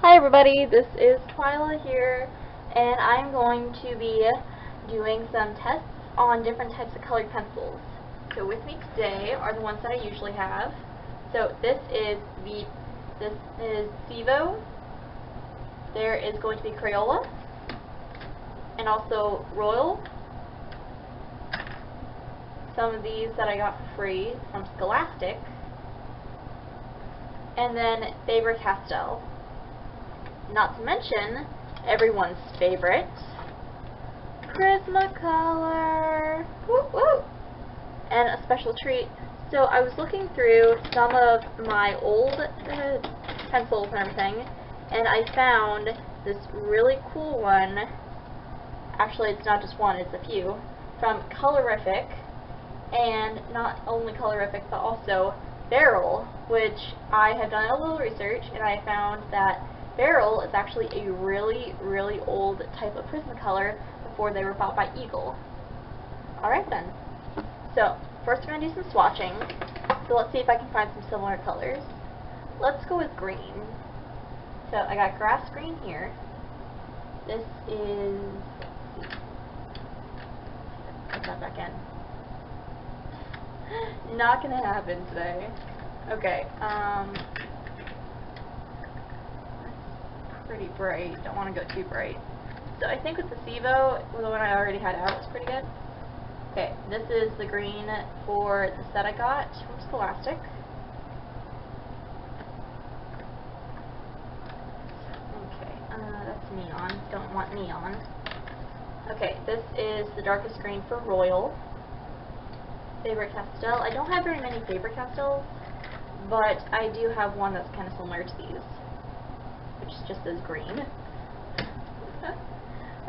Hi everybody, this is Twyla here, and I'm going to be doing some tests on different types of colored pencils. So with me today are the ones that I usually have. So this is Zevo, there is going to be Crayola, and also Royal. Some of these that I got for free from Scholastic, and then Faber-Castell. Not to mention, everyone's favorite, Prismacolor! Woo woo! And a special treat. So I was looking through some of my old pencils and everything, and I found this really cool one. Actually, it's not just one, it's a few. From Colorific, and not only Colorific, but also Barrel, which I have done a little research, and I found that Barrel is actually a really, really old type of Prismacolor before they were bought by Eagle. Alright then. So, first we're going to do some swatching. So let's see if I can find some similar colors. Let's go with green. So I got grass green here. This is... Put that back in. Not going to happen today. Okay, pretty bright. Don't want to go too bright. So I think with the Zevo, the one I already had out, was pretty good. Okay, this is the green for the set I got from Scholastic. Okay, that's neon. Don't want neon. Okay, this is the darkest green for Royal. Faber-Castell. I don't have very many Faber-Castells, but I do have one that's kind of similar to these, which just says green.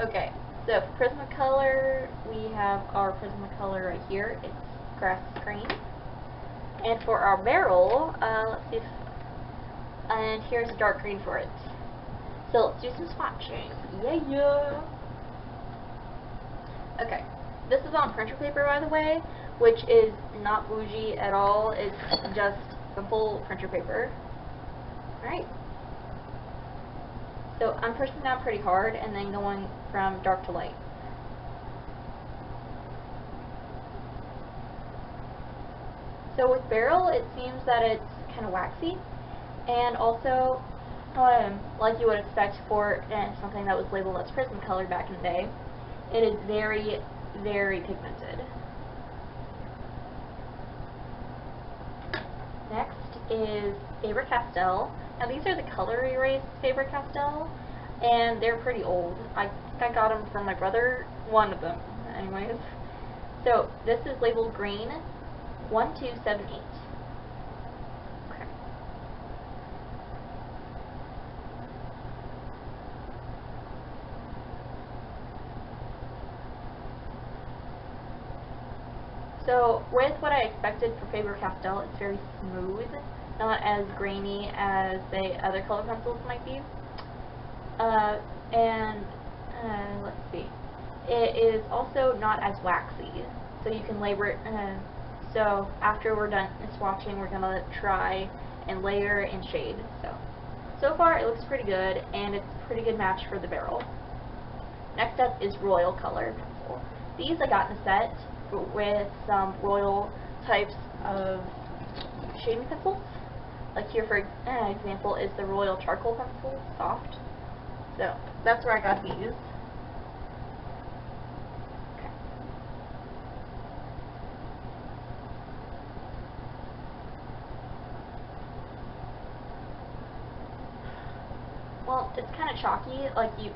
Okay, so for Prismacolor, we have our Prismacolor right here. It's grass green. And for our Barrel, let's see if... And here's a dark green for it. So let's do some swatching. Yeah! Okay, this is on printer paper, by the way, which is not bougie at all. It's just simple printer paper. Alright. So I'm pushing down pretty hard and then going from dark to light. So with Barrel, it seems that it's kind of waxy, and also, like you would expect for something that was labeled as Prismacolor back in the day, it is very, very pigmented. Next is Faber-Castell. Now these are the color erased Faber-Castell, and they're pretty old. I think I got them from my brother, one of them, anyways. So this is labeled green, 1278. Okay. So with what I expected for Faber-Castell, it's very smooth, not as grainy as the other color pencils might be. Let's see. It is also not as waxy, so you can label it. So after we're done swatching, we're gonna try and layer and shade. So far it looks pretty good, and it's a pretty good match for the Barrel. Next up is Royal Color Pencil. These I got in a set with some Royal types of shading pencils. Like here, for example, is the Royal Charcoal Pencil, soft. So that's where I got these. Okay. Well, it's kind of chalky, like you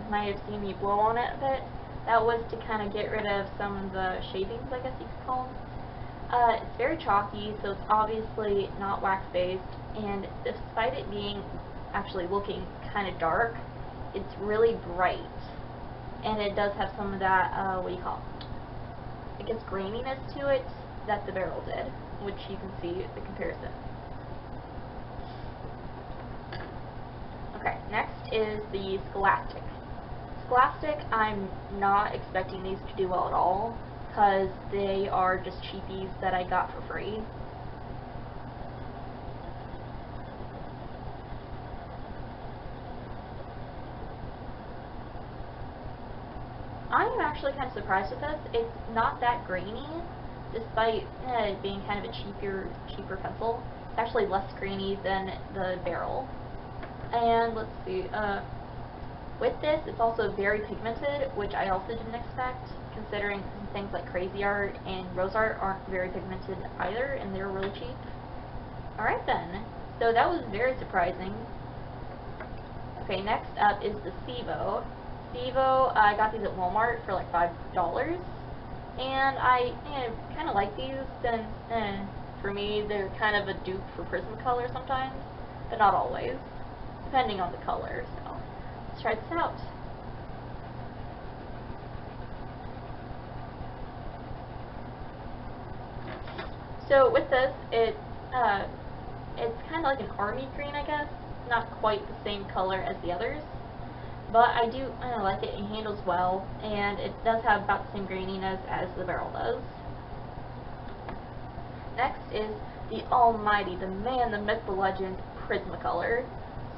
might have seen me blow on it a bit. That was to kind of get rid of some of the shavings, I guess you could call them. It's very chalky, so it's obviously not wax-based, and despite it being actually looking kind of dark, it's really bright, and it does have some of that, what do you call it? I guess graininess to it that the Barrel did, which you can see the comparison. Okay, next is the Scholastic. Scholastic, I'm not expecting these to do well at all, because they are just cheapies that I got for free. I am actually kind of surprised with this. It's not that grainy, despite it being kind of a cheaper pencil. It's actually less grainy than the barrel. And let's see, with this, it's also very pigmented, which I also didn't expect, considering things like Crazy Art and Rose Art aren't very pigmented either, and they're really cheap. Alright then, so that was very surprising. Okay, next up is the Sevo. Sevo, I got these at Walmart for like $5, and I kind of like these since, for me, they're kind of a dupe for Prismacolor sometimes, but not always, depending on the color, so let's try this out. So with this, it's kind of like an army green, I guess. Not quite the same color as the others, but I do like it. It handles well, and it does have about the same graininess as the barrel does. Next is the almighty, the man, the myth, the legend, Prismacolor.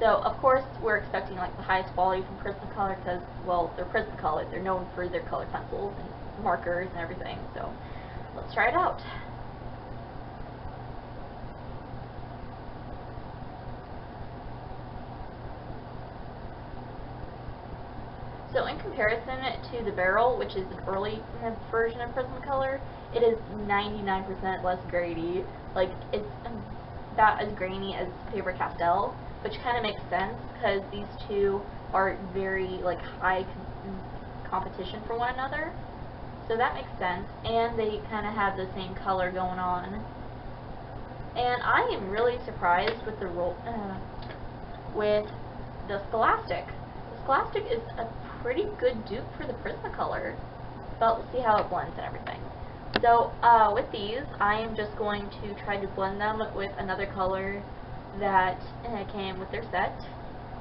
So, of course, we're expecting like the highest quality from Prismacolor because, well, they're Prismacolor. They're known for their colored pencils and markers and everything. So, let's try it out. So in comparison to the barrel, which is an early version of Prismacolor, it is 99% less grainy. Like, it's about as grainy as Faber-Castell, which kind of makes sense because these two are very like high competition for one another. So that makes sense, and they kind of have the same color going on. And I am really surprised with the Scholastic. The Scholastic is a pretty good dupe for the Prismacolor, but we'll see how it blends and everything. So with these, I am just going to try to blend them with another color that came with their set.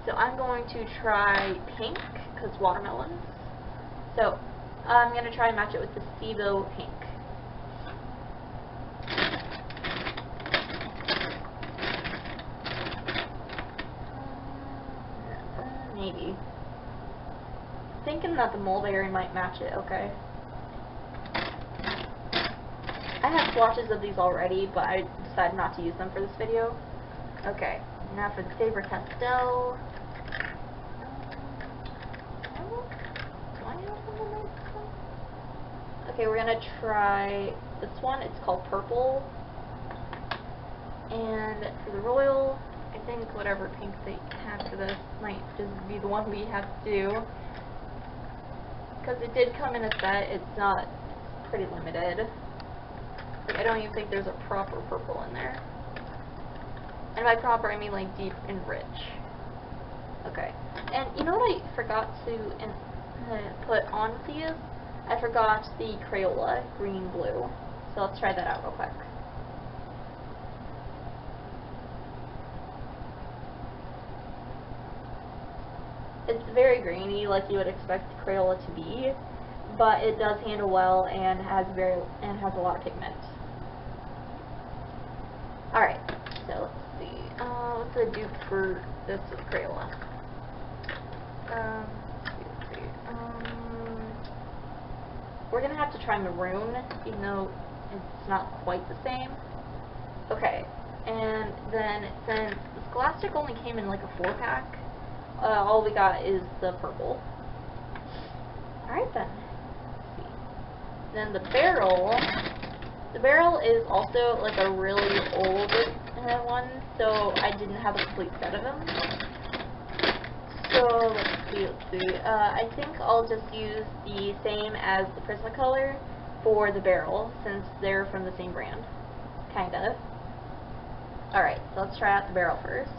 So I'm going to try pink, because watermelons. So I'm going to try and match it with the Sevo pink. Maybe. Thinking that the mulberry might match it, okay. I have swatches of these already, but I decided not to use them for this video. Okay, now for the Faber-Castell. Okay, we're gonna try this one. It's called Purple. And for the Royal, I think whatever pink they have for this might just be the one we have to do. Because it did come in a set, it's pretty limited. Like, I don't even think there's a proper purple in there. And by proper, I mean like deep and rich. Okay. And you know what I forgot to put on these? I forgot the Crayola green blue. So let's try that out real quick. It's very grainy, like you would expect Crayola to be, but it does handle well and has a lot of pigment. Alright, so let's see. What's the dupe for this with Crayola? Let's see. We're gonna have to try Maroon, even though it's not quite the same. Okay, and then since the Scholastic only came in like a 4-pack, all we got is the purple. Alright then. Let's see. Then the barrel. The barrel is also like a really old one, so I didn't have a complete set of them. So let's see. I think I'll just use the same as the Prismacolor for the barrel, since they're from the same brand. Kinda. Alright, so let's try out the barrel first.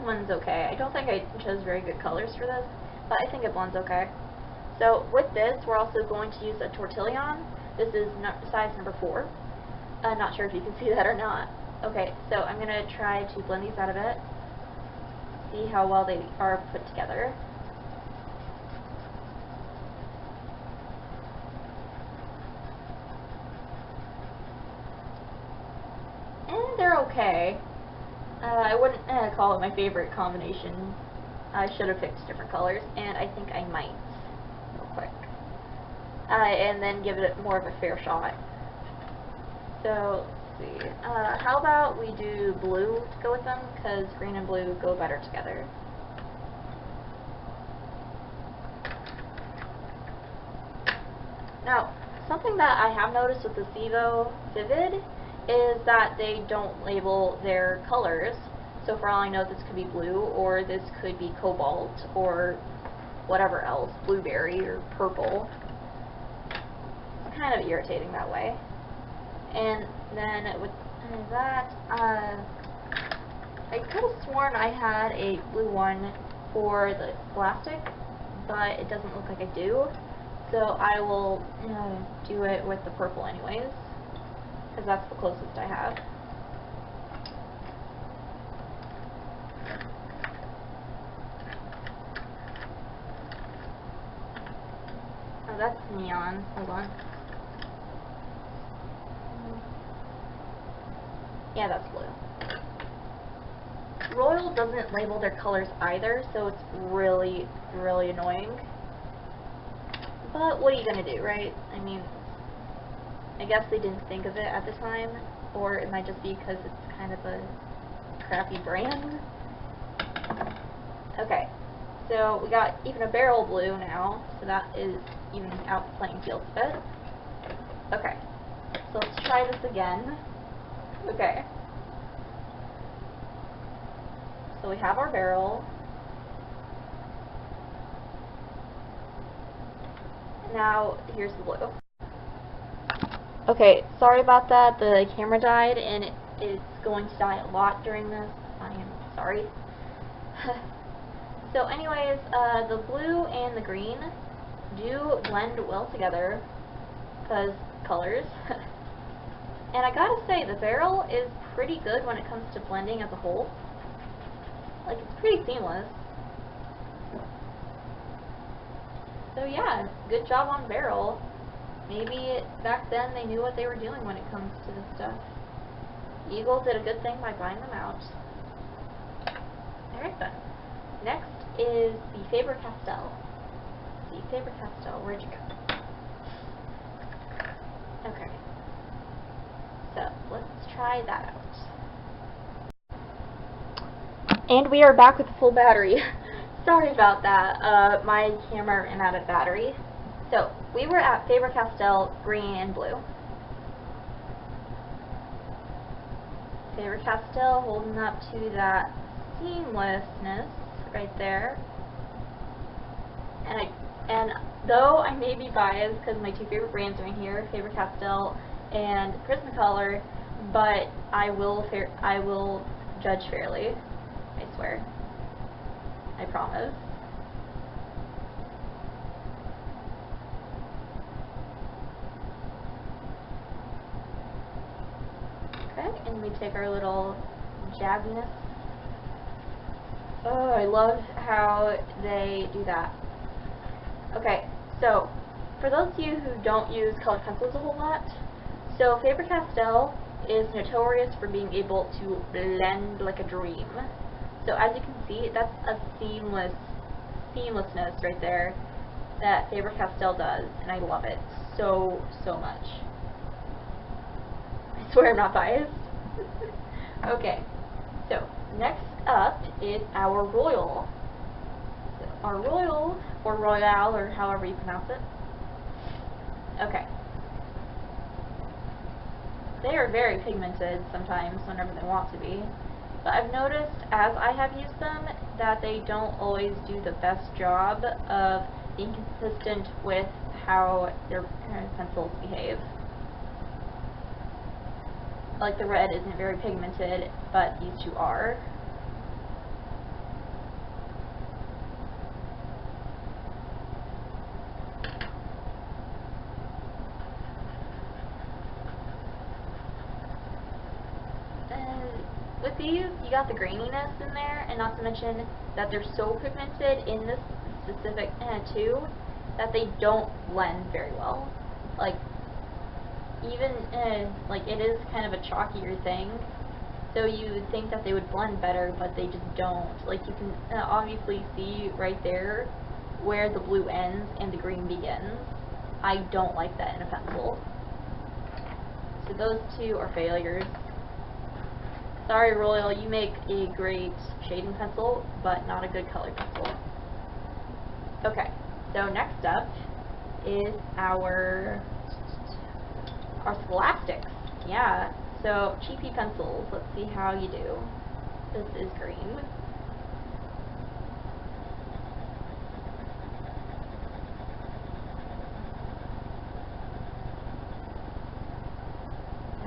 blends okay. I don't think I chose very good colors for this, but I think it blends okay. So with this, we're also going to use a Tortillon. This is size number 4. I'm not sure if you can see that or not. Okay, so I'm going to try to blend these out a bit. See how well they are put together. And they're okay. I wouldn't call it my favorite combination. I should have picked different colors, and I think I might, real quick. And then give it more of a fair shot. So, let's see. How about we do blue to go with them, because green and blue go better together. Now, something that I have noticed with the Zevo Vivid is that they don't label their colors. So for all I know, this could be blue, or this could be cobalt, or whatever else, blueberry or purple. It's kind of irritating that way. And then with that, I could have sworn I had a blue one for the plastic, but it doesn't look like I do. So I will do it with the purple anyways, because that's the closest I have. Oh, that's neon. Hold on. Yeah, that's blue. Royal doesn't label their colors either, so it's really, really annoying. But what are you gonna do, right? I mean, I guess they didn't think of it at the time, or it might just be because it's kind of a crappy brand. Okay, so we got even a barrel blue now, so that is evening out the playing field a bit. Okay, so let's try this again. Okay. So we have our barrel. Now, here's the blue. Okay, sorry about that. The camera died, and it's going to die a lot during this. I am sorry. So anyways, the blue and the green do blend well together, because colors. And I gotta say, the barrel is pretty good when it comes to blending as a whole. Like, it's pretty seamless. So yeah, good job on barrel. Maybe back then they knew what they were doing when it comes to this stuff. Eagle did a good thing by buying them out. Alright then. Next is the Faber-Castell. The Faber-Castell, where'd you go? Okay. So, let's try that out. And we are back with a full battery. Sorry about that. My camera ran out of battery. So, we were at Faber-Castell green and blue. Faber-Castell holding up to that seamlessness right there. And though I may be biased because my two favorite brands are in here, Faber-Castell and Prismacolor, but I will judge fairly. I swear. I promise. Okay, and we take our little jabbiness. Oh, I love how they do that. Okay, so for those of you who don't use colored pencils a whole lot, so Faber-Castell is notorious for being able to blend like a dream. So as you can see, that's a seamlessness right there that Faber-Castell does, and I love it so much. I swear I'm not biased. Okay, so next up is our Royal. So our Royal, or Royale, or however you pronounce it. Okay. They are very pigmented sometimes whenever they want to be. But I've noticed, as I have used them, that they don't always do the best job of being consistent with how their pencils behave. Like the red isn't very pigmented, but these two are. with these, you got the graininess in there, and not to mention that they're so pigmented in this specific too, that they don't blend very well. Like, even, like, it is kind of a chalkier thing, so you would think that they would blend better, but they just don't. Like, you can obviously see right there where the blue ends and the green begins. I don't like that in a pencil. So those two are failures. Sorry, Royal, you make a great shading pencil, but not a good color pencil. Okay, so next up is our scholastics. Yeah, so cheapy pencils. Let's see how you do. This is green.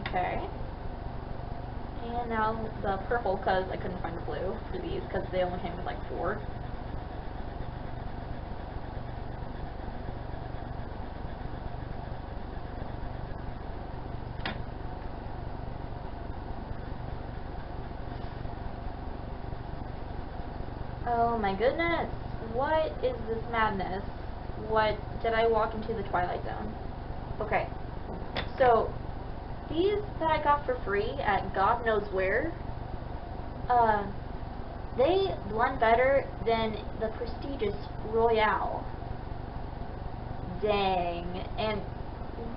Okay. And now the purple, because I couldn't find the blue for these, because they only came with like 4. Oh my goodness, what is this madness? What, did I walk into the Twilight Zone? Okay, so these that I got for free at God knows where, they blend better than the prestigious Royale. Dang, and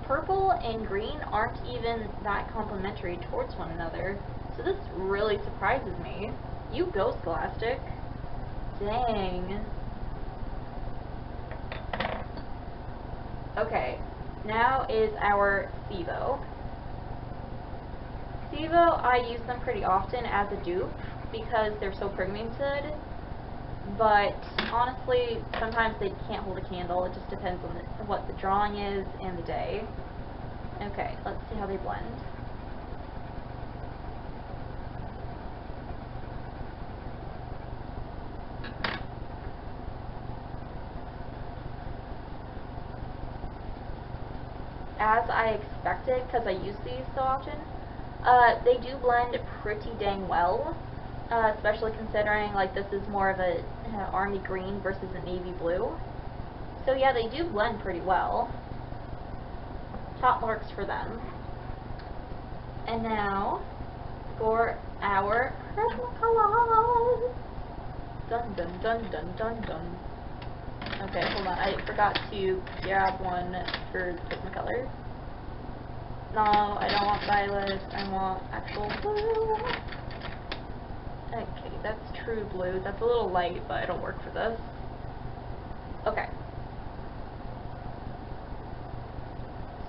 purple and green aren't even that complementary towards one another, so this really surprises me. You go, Scholastic. Dang. Okay, now is our Cibo. Cibo, I use them pretty often as a dupe because they're so pigmented, but honestly, sometimes they can't hold a candle. It just depends on what the drawing is and the day. Okay, let's see how they blend. As I expected, because I use these so often, they do blend pretty dang well, especially considering like this is more of a army green versus a navy blue. So yeah, they do blend pretty well. Top marks for them. And now for our Prismacolor. Dun dun dun dun dun dun. Okay, hold on. I forgot to grab one for Prismacolor. No, I don't want violet. I want actual blue. Okay, that's true blue. That's a little light, but it'll work for this. Okay.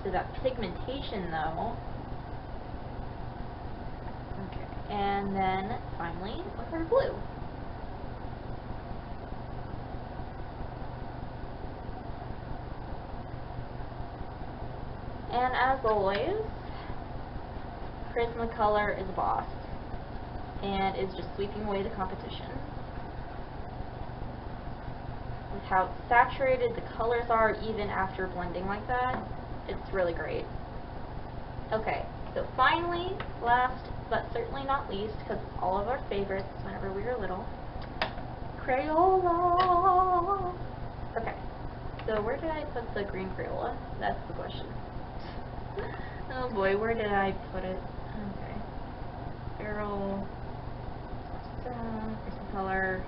So that pigmentation, though. Okay, and then finally, with our blue. And as always, Prismacolor is a boss, and is just sweeping away the competition. With how saturated the colors are even after blending like that, it's really great. Okay, so finally, last but certainly not least, because it's all of our favorites whenever we were little, Crayola! Okay, so where did I put the green Crayola? That's the question. Oh boy, where did I put it? Okay. Barrel. Color.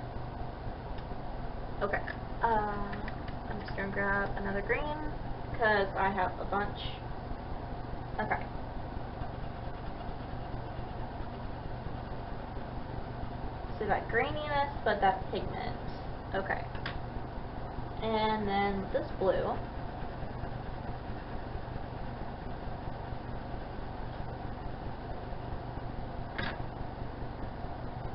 Okay. I'm just gonna grab another green because I have a bunch. Okay. So that graininess, but that pigment. Okay. And then this blue.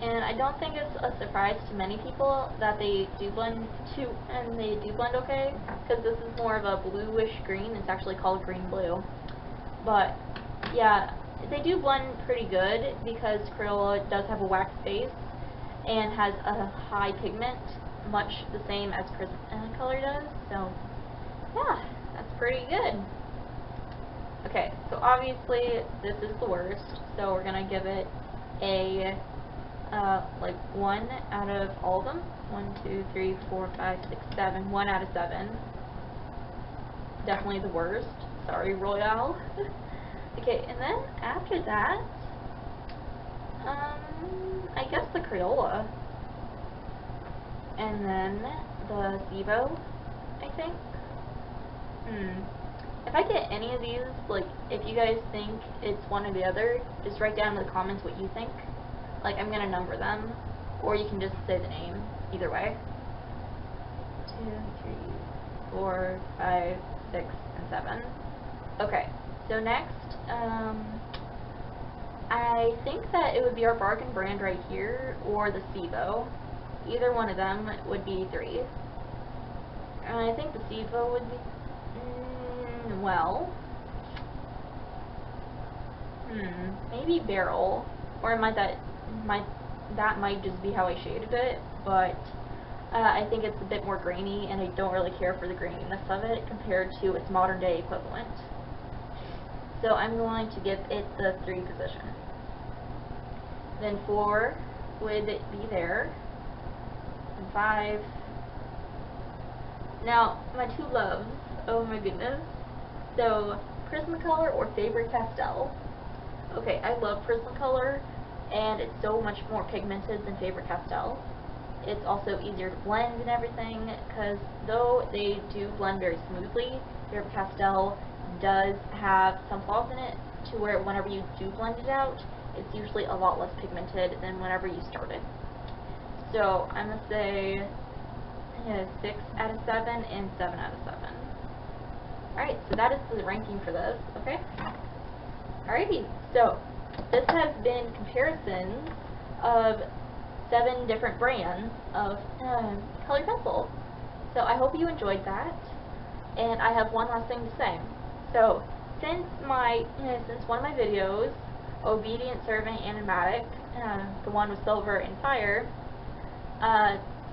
And I don't think it's a surprise to many people that they do blend okay, because this is more of a bluish green. It's actually called green blue. But yeah, they do blend pretty good because Crayola does have a wax base and has a high pigment, much the same as Prismacolor does. So yeah, that's pretty good. Okay, so obviously this is the worst, so we're gonna give it a like 1 out of all of them. 1, 2, 3, 4, 5, 6, 7. 1 out of 7. Definitely the worst. Sorry, Royale. Okay, and then after that, I guess the Crayola. And then the Zevo, I think. If I get any of these, like, if you guys think it's one or the other, just write down in the comments what you think. Like, I'm gonna number them, or you can just say the name, either way. 2, 3, 4, 5, 6, and 7. Okay, so next, I think that it would be our bargain brand right here, or the Zevo. Either one of them would be 3. And I think the Zevo would be, well, maybe Barrel, or that might just be how I shaded it, but I think it's a bit more grainy, and I don't really care for the graininess of it compared to its modern day equivalent. So I'm going to give it the 3 position. Then 4 would be there, and 5. Now, my 2 loves, oh my goodness. So, Prismacolor or Faber-Castell. Okay, I love Prismacolor, and it's so much more pigmented than Faber-Castell. It's also easier to blend and everything, because though they do blend very smoothly, Faber-Castell does have some flaws in it, to where whenever you do blend it out, it's usually a lot less pigmented than whenever you started. So, I'm going to say 6 out of 7 and 7 out of 7. Alright, so that is the ranking for this, okay? Alrighty, so this has been comparisons of 7 different brands of colored pencil. So I hope you enjoyed that, and I have one last thing to say. So, since one of my videos, Obedient Servant Animatic, the one with silver and fire,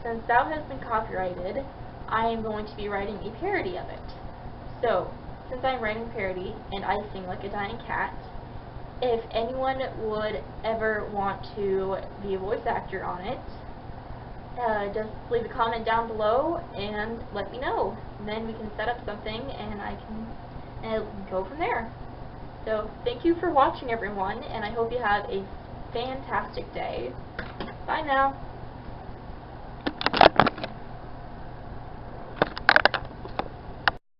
since that has been copyrighted, I am going to be writing a parody of it. So, since I'm writing a parody, and I sing like a dying cat, if anyone would ever want to be a voice actor on it, just leave a comment down below and let me know. And then we can set up something, and I can go from there. So, thank you for watching, everyone, and I hope you have a fantastic day. Bye now.